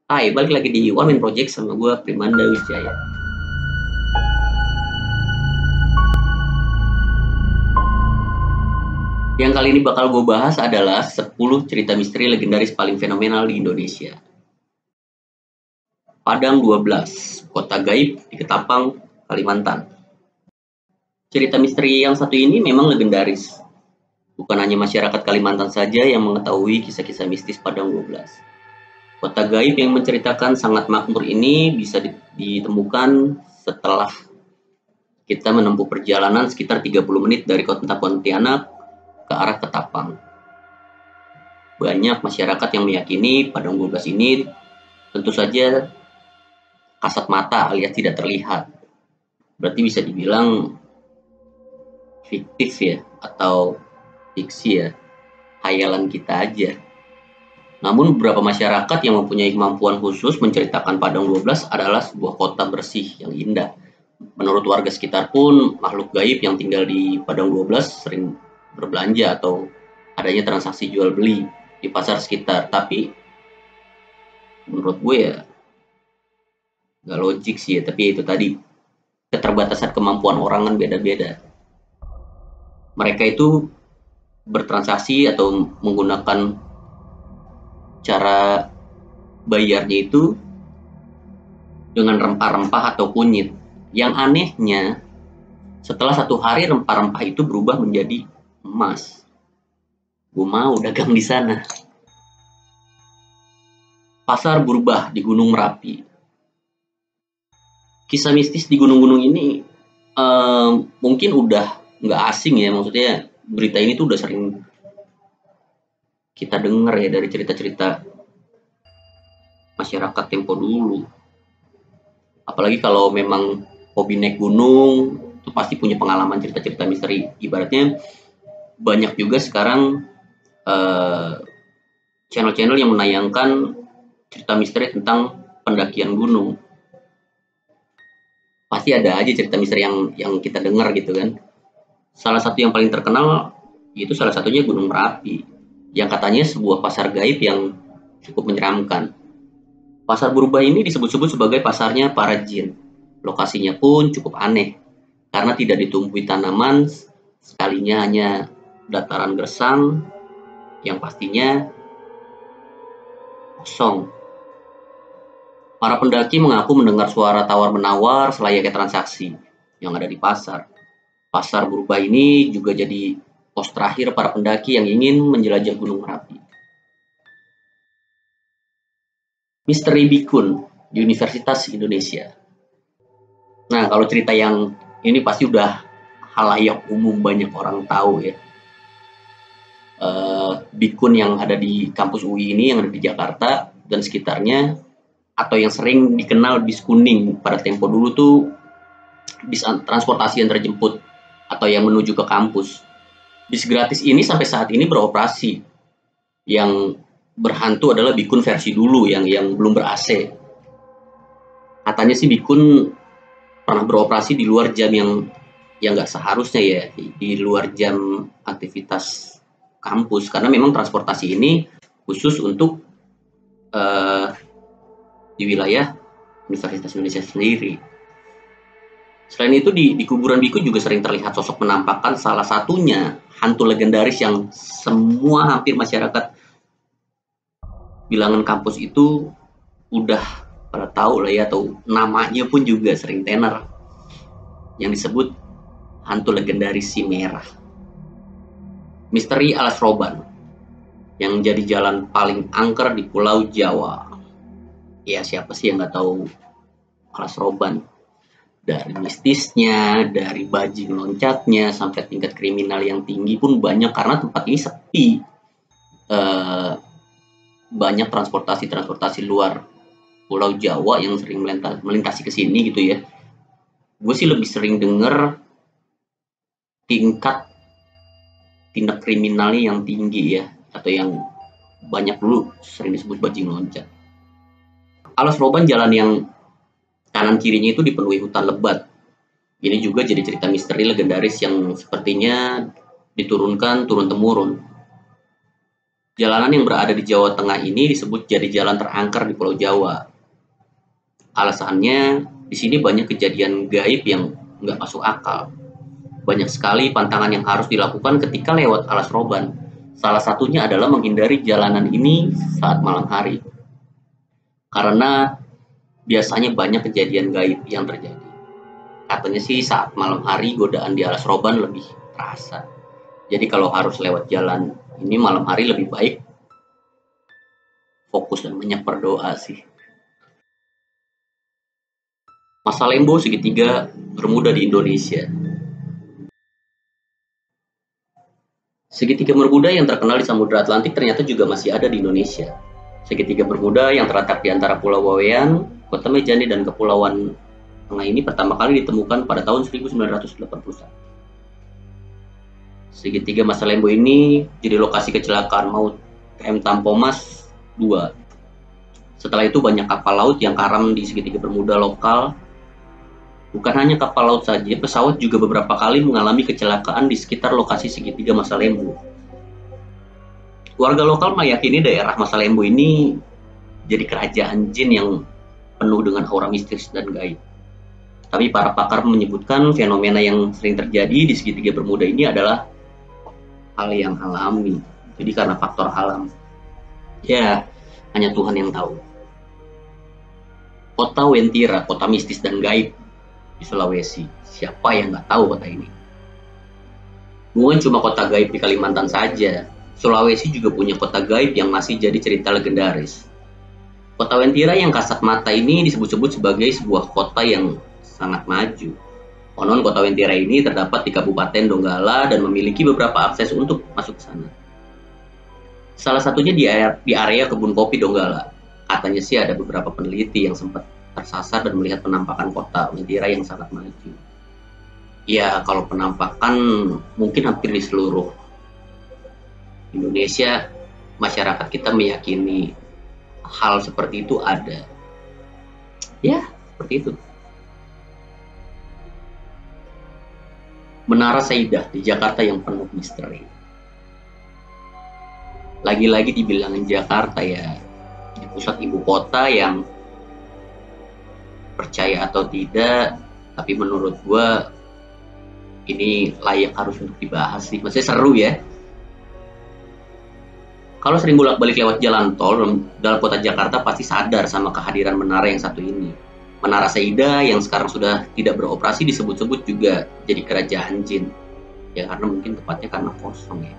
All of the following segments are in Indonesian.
Hai, balik lagi di Wamin Project sama gue Primanda Wijaya. Yang kali ini bakal gue bahas adalah 10 cerita misteri legendaris paling fenomenal di Indonesia. Padang 12, Kota Gaib di Ketapang, Kalimantan. Cerita misteri yang satu ini memang legendaris. Bukan hanya masyarakat Kalimantan saja yang mengetahui kisah-kisah mistis Padang 12. Kota gaib yang menceritakan sangat makmur ini bisa ditemukan setelah kita menempuh perjalanan sekitar 30 menit dari kota Pontianak ke arah Ketapang. Banyak masyarakat yang meyakini Padang 12 ini tentu saja kasat mata alias tidak terlihat. Berarti bisa dibilang fiktif ya, atau fiksi ya, hayalan kita aja. Namun beberapa masyarakat yang mempunyai kemampuan khusus menceritakan Padang 12 adalah sebuah kota bersih yang indah. Menurut warga sekitar pun, makhluk gaib yang tinggal di Padang 12 sering berbelanja atau adanya transaksi jual beli di pasar sekitar. Tapi menurut gue ya nggak logik sih ya, tapi itu tadi keterbatasan kemampuan orang kan beda-beda. Mereka itu bertransaksi atau menggunakan cara bayarnya itu dengan rempah-rempah atau kunyit. Yang anehnya, setelah 1 hari rempah-rempah itu berubah menjadi emas. Gue mau dagang di sana. Pasar berubah di Gunung Merapi. Kisah mistis di gunung-gunung ini mungkin udah nggak asing ya, maksudnya berita ini tuh udah sering kita dengar ya dari cerita-cerita masyarakat tempo dulu. Apalagi kalau memang hobi naik gunung, itu pasti punya pengalaman cerita-cerita misteri. Ibaratnya banyak juga sekarang channel-channel yang menayangkan cerita misteri tentang pendakian gunung. Pasti ada aja cerita misteri yang kita dengar gitu kan. Salah satu yang paling terkenal itu salah satunya Gunung Merapi, yang katanya sebuah pasar gaib yang cukup menyeramkan. Pasar berubah ini disebut-sebut sebagai pasarnya para jin. Lokasinya pun cukup aneh, karena tidak ditumbuhi tanaman, sekalinya hanya dataran gersang, yang pastinya kosong. Para pendaki mengaku mendengar suara tawar-menawar selayaknya transaksi yang ada di pasar. Pasar berubah ini juga jadi pos terakhir para pendaki yang ingin menjelajah Gunung Merapi. Misteri Bikun di Universitas Indonesia. Nah, kalau cerita yang ini pasti udah halayak umum, banyak orang tahu ya. Bikun yang ada di kampus UI ini, yang ada di Jakarta dan sekitarnya, atau yang sering dikenal bis kuning pada tempo dulu tuh bis transportasi yang terjemput atau yang menuju ke kampus. Bis gratis ini sampai saat ini beroperasi. Yang berhantu adalah Bikun versi dulu yang belum ber-AC. Katanya sih Bikun pernah beroperasi di luar jam yang nggak seharusnya ya, di luar jam aktivitas kampus, karena memang transportasi ini khusus untuk di wilayah Universitas Indonesia sendiri. Selain itu di kuburan Bikun juga sering terlihat sosok menampakkan salah satunya hantu legendaris yang semua hampir masyarakat bilangan kampus itu udah pada tahu lah ya, atau namanya pun juga sering tenar, yang disebut hantu legendaris si merah. Misteri Alas Roban yang jadi jalan paling angker di Pulau Jawa. Ya siapa sih yang nggak tahu Alas Roban? Dari mistisnya, dari bajing loncatnya, sampai tingkat kriminal yang tinggi pun banyak karena tempat ini sepi. Banyak transportasi luar Pulau Jawa yang sering melintasi ke sini gitu ya. Gue sih lebih sering denger tingkat tindak kriminalnya yang tinggi ya, atau yang banyak dulu sering disebut bajing loncat. Alas Roban jalan yang kanan kirinya itu dipenuhi hutan lebat. Ini juga jadi cerita misteri legendaris yang sepertinya diturunkan turun-temurun. Jalanan yang berada di Jawa Tengah ini disebut jadi jalan terangker di Pulau Jawa. Alasannya, di sini banyak kejadian gaib yang nggak masuk akal. Banyak sekali pantangan yang harus dilakukan ketika lewat Alas Roban. Salah satunya adalah menghindari jalanan ini saat malam hari. Karena biasanya banyak kejadian gaib yang terjadi. Katanya sih saat malam hari godaan di Alas Roban lebih terasa. Jadi kalau harus lewat jalan ini malam hari lebih baik fokus dan banyak berdoa sih. Masa Lembo segitiga bermuda di Indonesia. Segitiga bermuda yang terkenal di Samudra Atlantik ternyata juga masih ada di Indonesia. Segitiga bermuda yang terletak di antara Pulau Wawean, Kota Mejani, dan Kepulauan Tengah ini pertama kali ditemukan pada tahun 1981. Segitiga Masa Lembo ini jadi lokasi kecelakaan maut KM Tampomas 2. Setelah itu banyak kapal laut yang karam di segitiga bermuda lokal. Bukan hanya kapal laut saja, pesawat juga beberapa kali mengalami kecelakaan di sekitar lokasi segitiga Masa Lembo. Warga lokal meyakini daerah Masa Lembo ini jadi kerajaan jin yang penuh dengan aura mistis dan gaib. Tapi para pakar menyebutkan fenomena yang sering terjadi di segitiga bermuda ini adalah hal yang alami. Jadi karena faktor alam. Ya, hanya Tuhan yang tahu. Kota Wentira, kota mistis dan gaib di Sulawesi. Siapa yang nggak tahu kota ini? Bukan cuma kota gaib di Kalimantan saja. Sulawesi juga punya kota gaib yang masih jadi cerita legendaris. Kota Wentira yang kasat mata ini disebut-sebut sebagai sebuah kota yang sangat maju. Konon kota Wentira ini terdapat di Kabupaten Donggala dan memiliki beberapa akses untuk masuk ke sana. Salah satunya di area kebun kopi Donggala. Katanya sih ada beberapa peneliti yang sempat tersasar dan melihat penampakan kota Wentira yang sangat maju. Ya, kalau penampakan mungkin hampir di seluruh Indonesia, masyarakat kita meyakini hal seperti itu ada. Ya, seperti itu. Menara Saidah di Jakarta yang penuh misteri. Lagi-lagi dibilangin Jakarta ya, di pusat ibu kota yang percaya atau tidak, tapi menurut gua ini layak harus untuk dibahas sih. Maksudnya seru ya. Kalau sering bolak-balik lewat jalan tol dalam kota Jakarta pasti sadar sama kehadiran menara yang satu ini. Menara Saidah yang sekarang sudah tidak beroperasi disebut-sebut juga jadi kerajaan jin. Ya karena mungkin tepatnya karena kosong ya.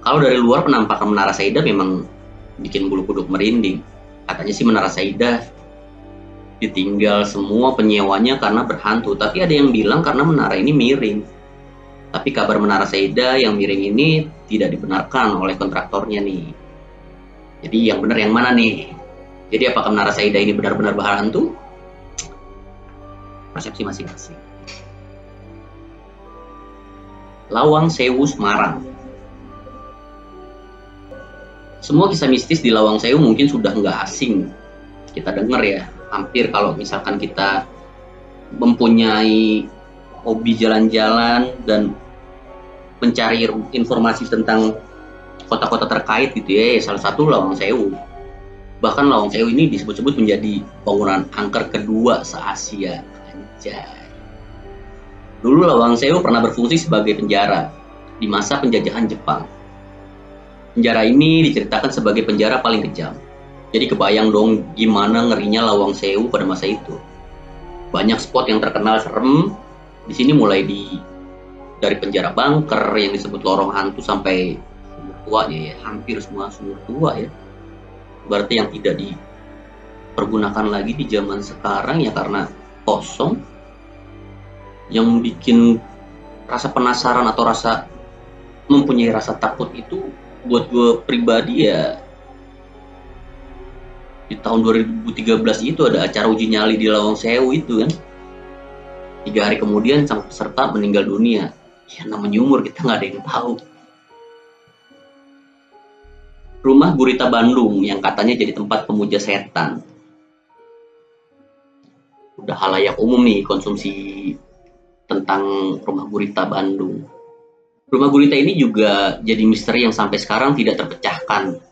Kalau dari luar penampakan Menara Saidah memang bikin bulu kuduk merinding. Katanya sih Menara Saidah ditinggal semua penyewanya karena berhantu. Tapi ada yang bilang karena menara ini miring. Tapi kabar Menara Saidah yang miring ini tidak dibenarkan oleh kontraktornya nih. Jadi yang benar yang mana nih? Jadi apakah Menara Saidah ini benar-benar berhantu? Persepsi masing-masing. Lawang Sewu Semarang. Semua kisah mistis di Lawang Sewu mungkin sudah nggak asing kita dengar ya. Hampir kalau misalkan kita mempunyai hobi jalan-jalan dan mencari informasi tentang kota-kota terkait gitu ya, salah satu Lawang Sewu. Bahkan Lawang Sewu ini disebut-sebut menjadi bangunan angker kedua se-Asia. Anjay. Dulu Lawang Sewu pernah berfungsi sebagai penjara di masa penjajahan Jepang. Penjara ini diceritakan sebagai penjara paling kejam. Jadi kebayang dong gimana ngerinya Lawang Sewu pada masa itu. Banyak spot yang terkenal serem. Di sini mulai dari penjara bunker yang disebut lorong hantu sampai sumur tua ya, hampir semua sumur tua ya. Berarti yang tidak dipergunakan lagi di zaman sekarang ya karena kosong. Yang bikin rasa penasaran atau mempunyai rasa takut itu buat gue pribadi ya, di tahun 2013 itu ada acara uji nyali di Lawang Sewu itu kan. 3 hari kemudian sang peserta meninggal dunia. Ya namanya umur kita nggak ada yang tahu. Rumah Gurita Bandung yang katanya jadi tempat pemuja setan. Udah halayak umum nih konsumsi tentang Rumah Gurita Bandung. Rumah gurita ini juga jadi misteri yang sampai sekarang tidak terpecahkan.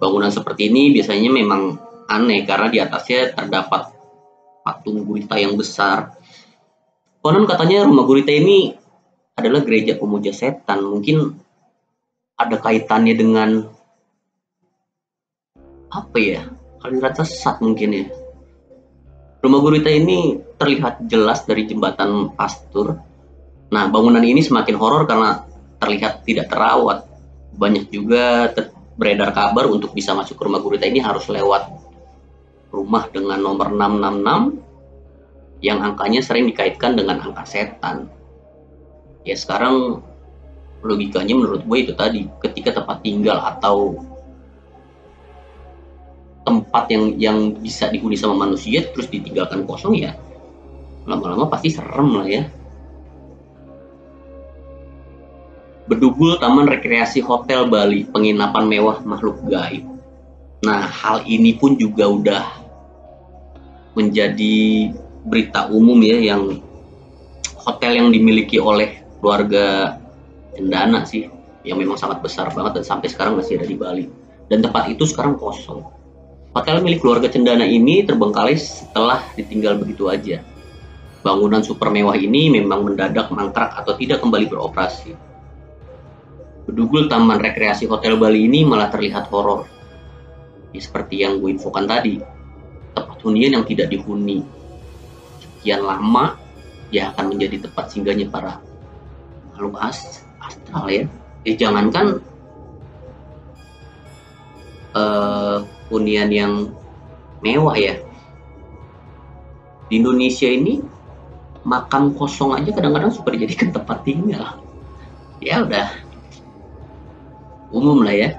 Bangunan seperti ini biasanya memang aneh karena di atasnya terdapat patung gurita yang besar. Konon katanya rumah gurita ini adalah gereja pemuja setan. Mungkin ada kaitannya dengan apa ya? Aliran sesat mungkin ya. Rumah gurita ini terlihat jelas dari jembatan pastur. Nah, bangunan ini semakin horor karena terlihat tidak terawat. Banyak juga beredar kabar untuk bisa masuk ke rumah gurita ini harus lewat rumah dengan nomor 666 yang angkanya sering dikaitkan dengan angka setan. Ya sekarang logikanya menurut gue itu tadi, ketika tempat tinggal atau tempat yang bisa dihuni sama manusia terus ditinggalkan kosong, ya lama-lama pasti serem lah ya. Bedugul Taman Rekreasi Hotel Bali, penginapan mewah makhluk gaib. Nah, hal ini pun juga udah menjadi berita umum ya, yang hotel yang dimiliki oleh keluarga Cendana sih, yang memang sangat besar banget dan sampai sekarang masih ada di Bali. Dan tempat itu sekarang kosong. Hotel milik keluarga Cendana ini terbengkalai setelah ditinggal begitu aja. Bangunan super mewah ini memang mendadak mangkrak atau tidak kembali beroperasi. Bedugul Taman Rekreasi Hotel Bali ini malah terlihat horor. Ya, seperti yang gue infokan tadi, tempat hunian yang tidak dihuni sekian lama, ya akan menjadi tempat singgahnya para makhluk astral ya. Jangankan hunian yang mewah ya, di Indonesia ini makam kosong aja kadang-kadang suka dijadikan tempat tinggal. Ya udah umum lah ya.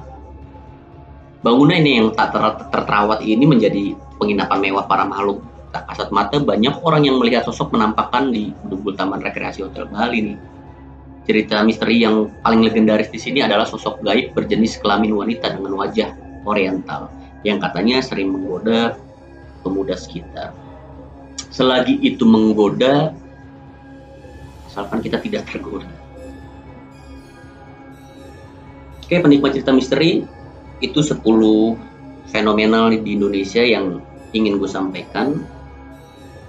Bangunan ini yang tak terterawat ini menjadi penginapan mewah para makhluk tak kasat mata. Banyak orang yang melihat sosok menampakkan di Bedugul Taman Rekreasi Hotel Bali nih. Cerita misteri yang paling legendaris di sini adalah sosok gaib berjenis kelamin wanita dengan wajah oriental yang katanya sering menggoda pemuda sekitar. Selagi itu menggoda, asalkan kita tidak tergoda. Oke, penikmat cerita misteri, itu 10 fenomenal di Indonesia yang ingin gue sampaikan.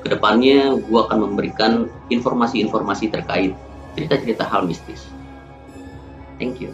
Kedepannya gue akan memberikan informasi-informasi terkait cerita-cerita hal mistis. Thank you.